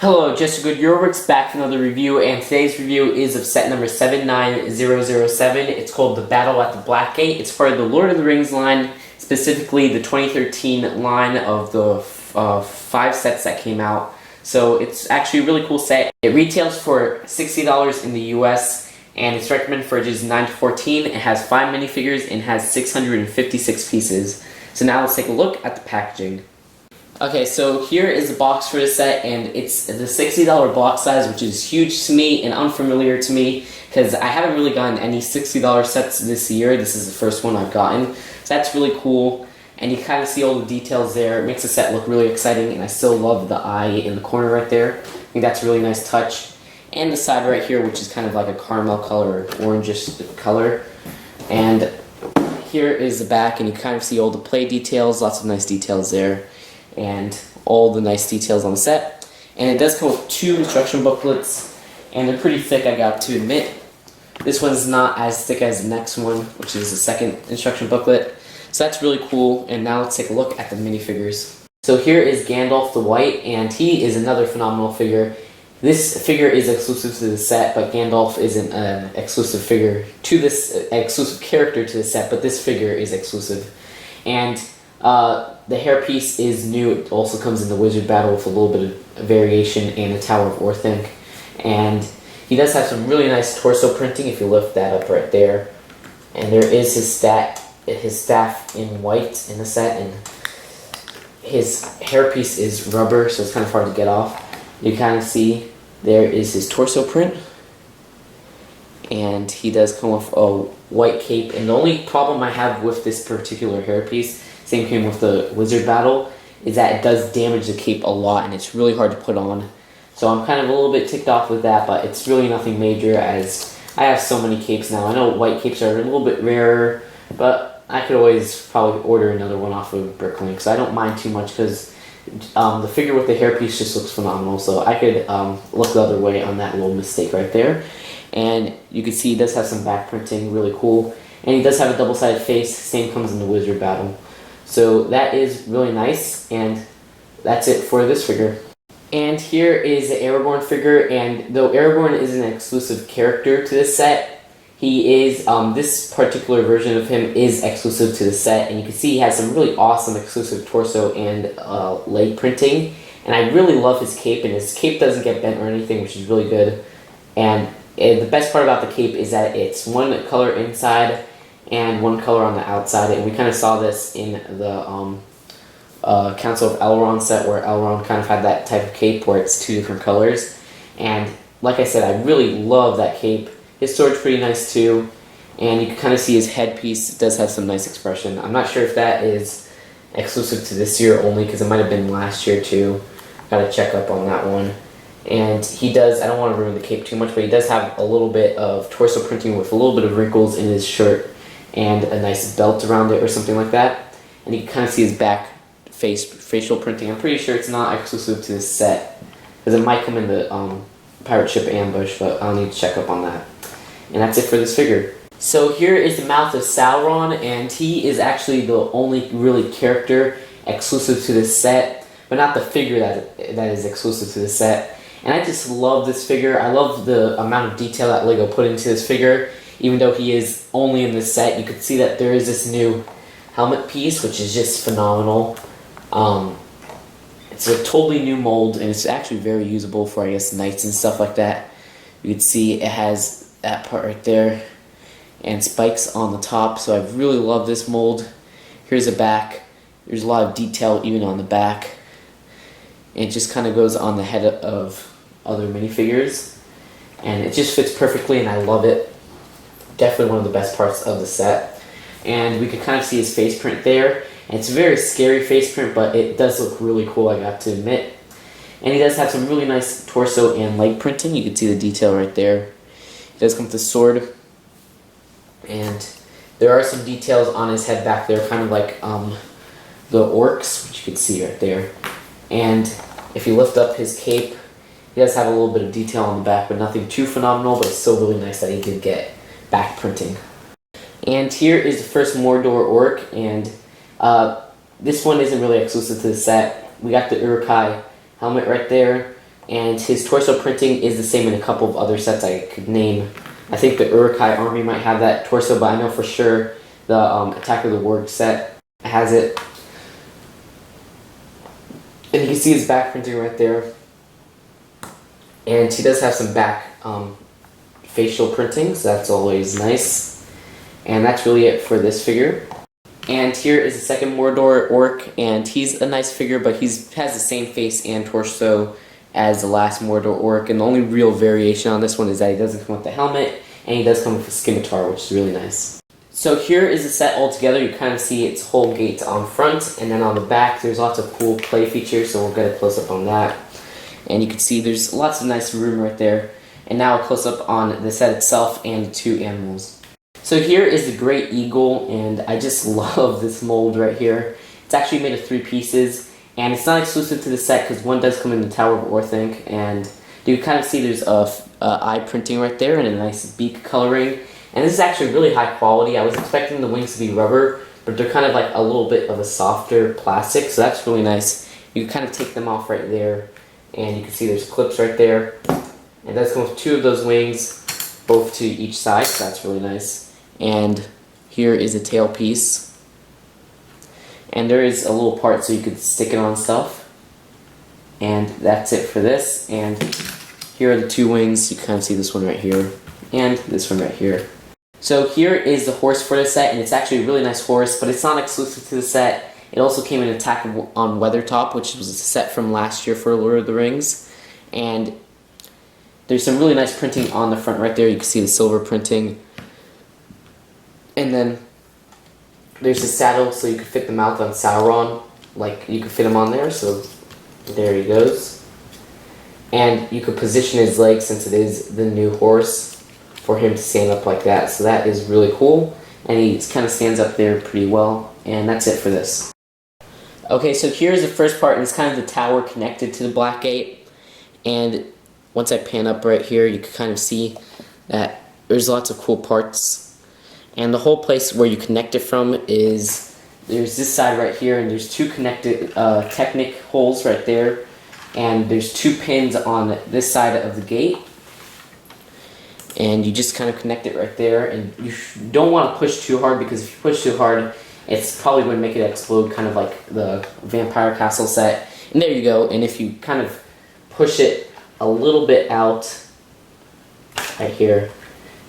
Hello, Just a Good Euroworks back for another review, and today's review is of set number 79007. It's called The Battle at the Black Gate. It's part of the Lord of the Rings line, specifically the 2013 line of the 5 sets that came out. So it's actually a really cool set. It retails for $60 in the US, and it's recommended for ages 9 to 14. It has 5 minifigures and has 656 pieces. So now let's take a look at the packaging. Okay, so here is the box for the set, and it's the $60 box size, which is huge to me and unfamiliar to me because I haven't really gotten any $60 sets this year. This is the first one I've gotten, so that's really cool. And you kind of see all the details there. It makes the set look really exciting, and I still love the eye in the corner right there. I think that's a really nice touch. And the side right here, which is kind of like a caramel color or orangish color. And here is the back, and you kind of see all the play details, lots of nice details there, and all the nice details on the set. And it does come with 2 instruction booklets, and they're pretty thick, I got to admit. This one's not as thick as the next one, which is the second instruction booklet. So that's really cool, and now let's take a look at the minifigures. So here is Gandalf the White, and he is another phenomenal figure. This figure is exclusive to the set, but Gandalf isn't an exclusive figure to this, exclusive character to the set, but this figure is exclusive. And the hairpiece is new. It also comes in the Wizard Battle with a little bit of variation and a Tower of Orthanc. And he does have some really nice torso printing if you lift that up right there. And there is his staff in white in the set, and his hairpiece is rubber, so it's kind of hard to get off. You kind of see there is his torso print, and he does come with a white cape. And the only problem I have with this particular hairpiece, same came with the Wizard Battle, is that it does damage the cape a lot, and it's really hard to put on. So I'm kind of a little bit ticked off with that, but it's really nothing major as I have so many capes now. I know white capes are a little bit rarer, but I could always probably order another one off of Bricklink, so I don't mind too much because the figure with the hairpiece just looks phenomenal. So I could look the other way on that little mistake right there. And you can see he does have some back printing, really cool. And he does have a double-sided face, same comes in the Wizard Battle. So that is really nice, and that's it for this figure. And here is the Aragorn figure, and though Aragorn is an exclusive character to this set, he is, this particular version of him is exclusive to the set, and you can see he has some really awesome exclusive torso and leg printing. And I really love his cape, and his cape doesn't get bent or anything, which is really good. And the best part about the cape is that it's one color inside and one color on the outside, and we kind of saw this in the Council of Elrond set, where Elrond kind of had that type of cape where it's 2 different colors. And like I said, I really love that cape. His sword's pretty nice too, and you can kind of see his headpiece. It does have some nice expression. I'm not sure if that is exclusive to this year only, because it might have been last year too. Gotta check up on that one. And he does, I don't want to ruin the cape too much, but he does have a little bit of torso printing with a little bit of wrinkles in his shirt and a nice belt around it or something like that. And you can kind of see his back facial printing. I'm pretty sure it's not exclusive to this set, because it might come in the pirate ship ambush, but I'll need to check up on that. And that's it for this figure. So here is the mouth of Sauron, and he is actually the only really character exclusive to this set, but not the figure that is exclusive to the set. And I just love this figure. I love the amount of detail that LEGO put into this figure. Even though he is only in this set, you can see that there is this new helmet piece, which is just phenomenal. It's a totally new mold, and it's actually very usable for, I guess, knights and stuff like that. You can see it has that part right there and spikes on the top, so I really love this mold. Here's the back. There's a lot of detail even on the back. It just kind of goes on the head of other minifigures, and it just fits perfectly, and I love it. Definitely one of the best parts of the set. And we could kind of see his face print there. And it's a very scary face print, but it does look really cool, I got to admit. And he does have some really nice torso and leg printing. You can see the detail right there. He does come with a sword. And there are some details on his head back there, kind of like the orcs, which you can see right there. And if you lift up his cape, he does have a little bit of detail on the back, but nothing too phenomenal, but it's still really nice that he did get back printing. And here is the first Mordor orc, and this one isn't really exclusive to the set. We got the Uruk-hai helmet right there, and his torso printing is the same in a couple of other sets I could name. I think the Uruk-hai army might have that torso, but I know for sure the Attack of the Warg set has it. And you can see his back printing right there. And he does have some back facial printing, so that's always nice. And that's really it for this figure. And here is the second Mordor orc, and he's a nice figure, but he has the same face and torso as the last Mordor orc, and the only real variation on this one is that he doesn't come with the helmet, and he does come with a scimitar, which is really nice. So here is the set all together. You kind of see its whole gate on front, and then on the back there's lots of cool play features, so we'll get a close-up on that. And you can see there's lots of nice room right there. And now a close-up on the set itself and the two animals. So here is the Great Eagle, and I just love this mold right here. It's actually made of 3 pieces, and it's not exclusive to the set because one does come in the Tower of Orthanc, and you can kind of see there's a eye printing right there and a nice beak coloring. And this is actually really high quality. I was expecting the wings to be rubber, but they're kind of like a little bit of a softer plastic, so that's really nice. You can kind of take them off right there, and you can see there's clips right there. It does come with 2 of those wings, both to each side, so that's really nice. And here is a tail piece. And there is a little part so you could stick it on stuff. And that's it for this. And here are the 2 wings. You kind of see this one right here and this one right here. So here is the horse for the set, and it's actually a really nice horse, but it's not exclusive to the set. It also came in Attack on Weathertop, which was a set from last year for Lord of the Rings. And there's some really nice printing on the front right there. You can see the silver printing. And then there's the saddle, so you can fit the mouth on Sauron. Like, you could fit him on there, so there he goes. And you could position his legs, since it is the new horse, for him to stand up like that. So that is really cool. And he kind of stands up there pretty well. And that's it for this. Okay, so here's the first part, and it's kind of the tower connected to the Black Gate. And once I pan up right here, you can kind of see that there's lots of cool parts. And the whole place where you connect it from is, there's this side right here, and there's 2 connected Technic holes right there. And there's 2 pins on this side of the gate. And you just kind of connect it right there. And you don't want to push too hard, because if you push too hard, it's probably going to make it explode, kind of like the Vampire Castle set. And there you go. And if you kind of push it a little bit out right here,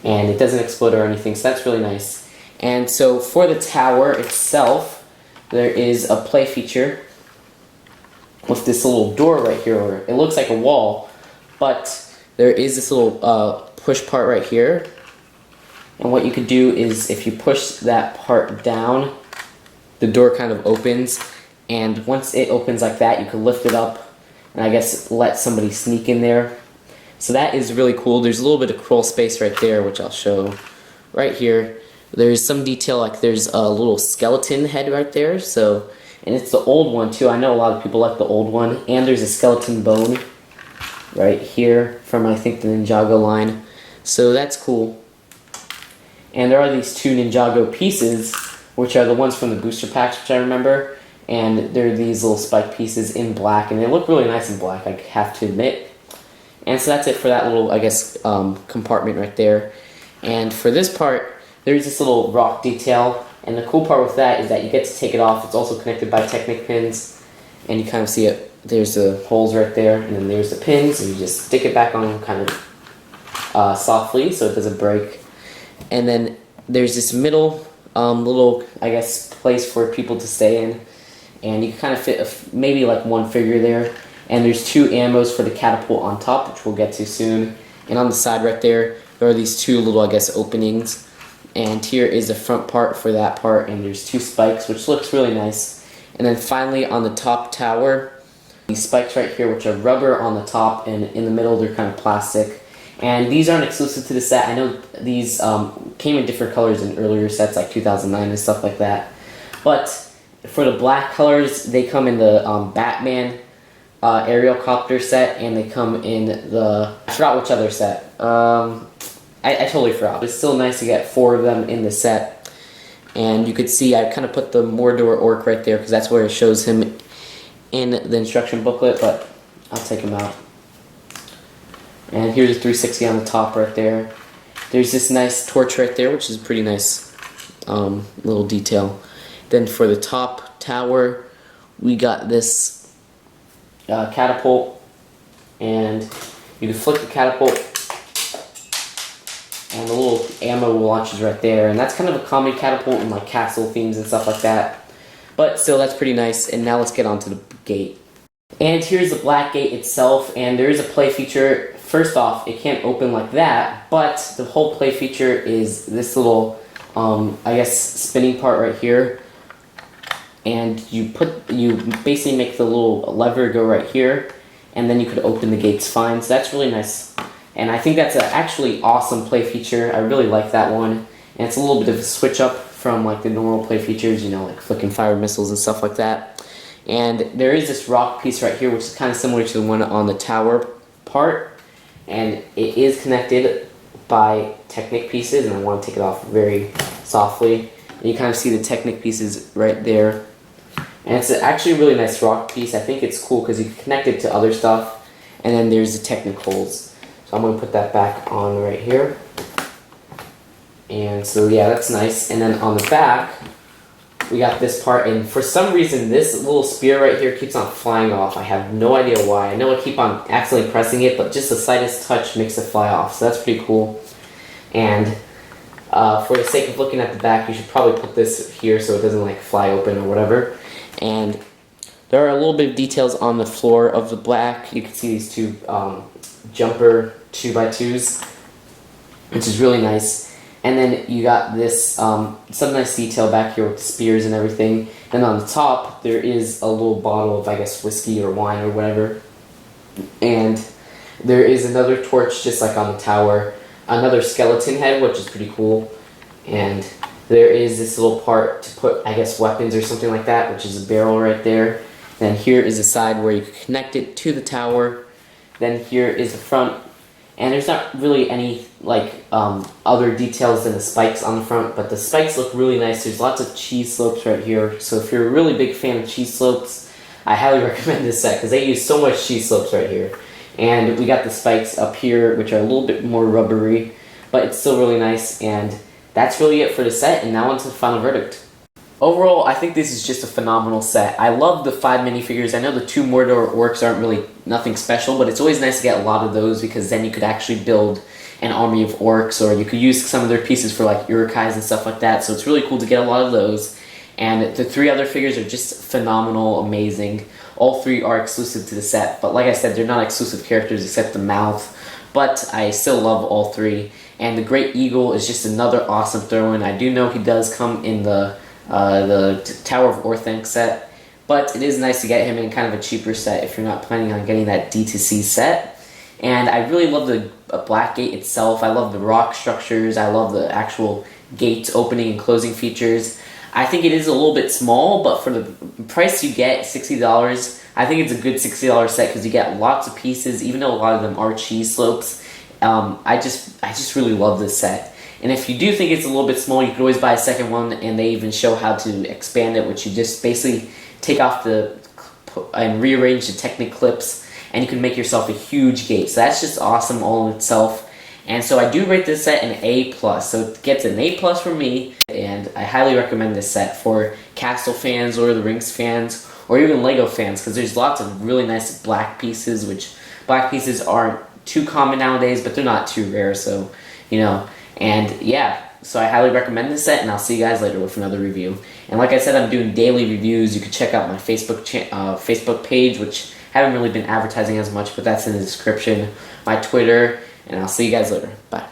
and it doesn't explode or anything, so that's really nice. And so for the tower itself, there is a play feature with this little door right here, or it looks like a wall, but there is this little push part right here. And what you could do is, if you push that part down, the door kind of opens, and once it opens like that, you can lift it up and I guess let somebody sneak in there. So that is really cool. There's a little bit of crawl space right there, which I'll show right here. There's some detail, like there's a little skeleton head right there. So, and it's the old one too. I know a lot of people like the old one. And there's a skeleton bone right here from, I think, the Ninjago line. So that's cool. And there are these 2 Ninjago pieces, which are the ones from the booster packs, which I remember. And they're these little spike pieces in black, and they look really nice in black, I have to admit. And so that's it for that little, I guess, compartment right there. And for this part, there's this little rock detail. And the cool part with that is that you get to take it off. It's also connected by Technic pins. And you kind of see it. There's the holes right there. And then there's the pins. And you just stick it back on kind of softly so it doesn't break. And then there's this middle little, I guess, place for people to stay in. And you can kind of fit maybe like 1 figure there. And there's 2 ammos for the catapult on top, which we'll get to soon. And on the side right there are these 2 little, I guess, openings. And here is the front part for that part, and there's 2 spikes, which looks really nice. And then finally on the top tower, these spikes right here, which are rubber on the top, and in the middle they're kind of plastic. And these aren't exclusive to the set. I know these came in different colors in earlier sets, like 2009 and stuff like that. But for the black colors, they come in the Batman aerial copter set, and they come in the, I forgot which other set. I totally forgot. It's still nice to get 4 of them in the set. And you could see I kind of put the Mordor orc right there, because that's where it shows him in the instruction booklet, but I'll take him out. And here's a 360 on the top right there. There's this nice torch right there, which is a pretty nice little detail. Then for the top tower, we got this catapult, and you can flick the catapult, and the little ammo launches right there. And that's kind of a common catapult in like castle themes and stuff like that. But still, that's pretty nice. And now let's get on to the gate. And here's the black gate itself, and there is a play feature. First off, it can't open like that, but the whole play feature is this little, I guess, spinning part right here. And you basically make the little lever go right here, and then you could open the gates fine. So that's really nice. And I think that's an actually awesome play feature. I really like that one. And it's a little bit of a switch up from like the normal play features, you know, like flicking fire missiles and stuff like that. And there is this rock piece right here, which is kind of similar to the one on the tower part. And it is connected by Technic pieces, and I want to take it off very softly. And you kind of see the Technic pieces right there. And it's actually a really nice rock piece. I think it's cool because you can connect it to other stuff. And then there's the Technic holes. So I'm going to put that back on right here. And so yeah, that's nice. And then on the back, we got this part, and for some reason this little spear right here keeps on flying off. I have no idea why. I know I keep on accidentally pressing it, but just the slightest touch makes it fly off, so that's pretty cool. And for the sake of looking at the back, you should probably put this here so it doesn't like fly open or whatever. And there are a little bit of details on the floor of the black. You can see these two jumper 2x2s, which is really nice. And then you got this some nice detail back here with the spears and everything. And on the top, there is a little bottle of, I guess, whiskey or wine or whatever. And there is another torch just like on the tower. Another skeleton head, which is pretty cool. And there is this little part to put, I guess, weapons or something like that, which is a barrel right there. Then here is the side where you can connect it to the tower. Then here is the front. And there's not really any like other details than the spikes on the front, but the spikes look really nice. There's lots of cheese slopes right here, so if you're a really big fan of cheese slopes, I highly recommend this set because they use so much cheese slopes right here. And we got the spikes up here, which are a little bit more rubbery, but it's still really nice. And that's really it for the set, and now on to the final verdict. Overall, I think this is just a phenomenal set. I love the 5 minifigures. I know the 2 Mordor orcs aren't really nothing special, but it's always nice to get a lot of those because then you could actually build an army of orcs, or you could use some of their pieces for like urukais and stuff like that. So it's really cool to get a lot of those. And the 3 other figures are just phenomenal, amazing. All 3 are exclusive to the set, but like I said, they're not exclusive characters except the mouth. But I still love all 3. And the Great Eagle is just another awesome throw-in. I do know he does come in the Tower of Orthanc set, but it is nice to get him in kind of a cheaper set if you're not planning on getting that D2C set. And I really love the black gate itself. I love the rock structures. I love the actual gates opening and closing features. I think it is a little bit small, but for the price you get, $60, I think it's a good $60 set because you get lots of pieces, even though a lot of them are cheese slopes. I just really love this set. And if you do think it's a little bit small, you can always buy a second one, and they even show how to expand it, which you just basically take off and rearrange the Technic clips, and you can make yourself a huge gate. So that's just awesome all in itself. And so I do rate this set an A+, so it gets an A+ from me, and I highly recommend this set for Castle fans, Lord of the Rings fans, or even Lego fans, because there's lots of really nice black pieces, which black pieces aren't too common nowadays, but they're not too rare, so, you know. And yeah, so I highly recommend this set, and I'll see you guys later with another review. And like I said, I'm doing daily reviews. You can check out my Facebook page, which I haven't really been advertising as much, but that's in the description, my Twitter, and I'll see you guys later. Bye.